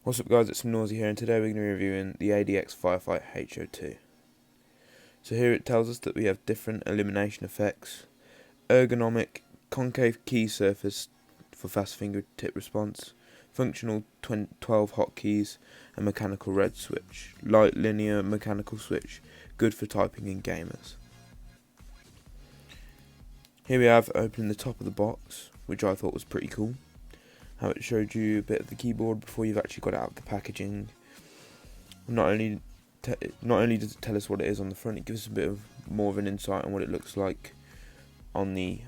What's up guys, it's Nausea here, and today we're going to be reviewing the ADX FIREFIGHT HO2. So here it tells us that we have different illumination effects, ergonomic, concave key surface for fast fingertip response, functional 12 hotkeys, and mechanical red switch, light linear mechanical switch, good for typing and gamers. Here we have opening the top of the box, which I thought was pretty cool. How it showed you a bit of the keyboard before you've actually got it out of the packaging. Not only does it tell us what it is on the front, it gives us a bit of more of an insight on what it looks like on the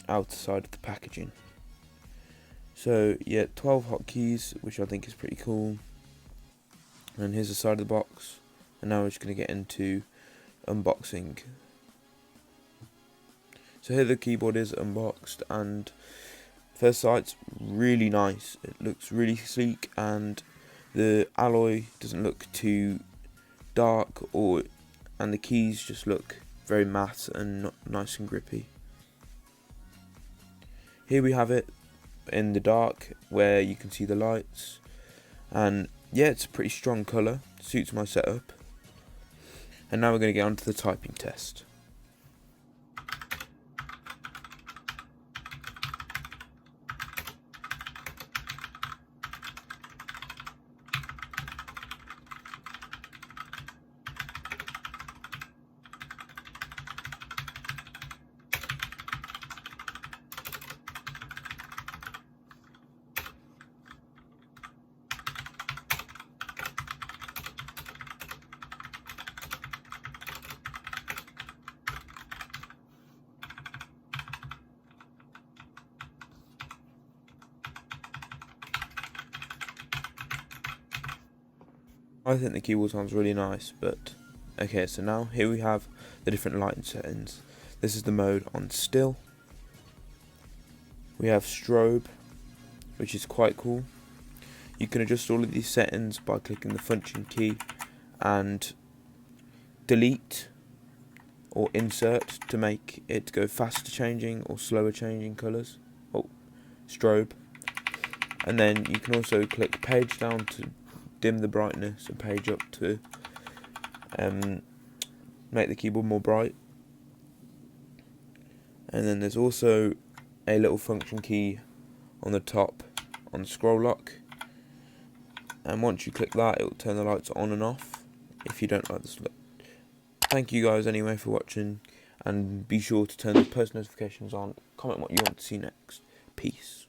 outer side of the packaging. So yeah, 12 hotkeys, which I think is pretty cool. And here's the side of the box. And now we're just going to get into unboxing. So here the keyboard is unboxed, and first sight's really nice. It looks really sleek, and the alloy doesn't look too dark, and the keys just look very matte and nice and grippy. Here we have it in the dark where you can see the lights, and yeah, it's a pretty strong colour, suits my setup. And now we're going to get on to the typing test. I think the keyboard sounds really nice, but okay, so now here we have the different lighting settings. This is the mode on still. We have strobe, which is quite cool. You can adjust all of these settings by clicking the function key and delete or insert to make it go faster changing or slower changing colours. Oh, strobe. And then you can also click page down to dim the brightness and page up to make the keyboard more bright. And then there's also a little function key on the top on scroll lock, and once you click that, it will turn the lights on and off if you don't like this look. Thank you guys anyway for watching, and be sure to turn the post notifications on, comment what you want to see next. Peace.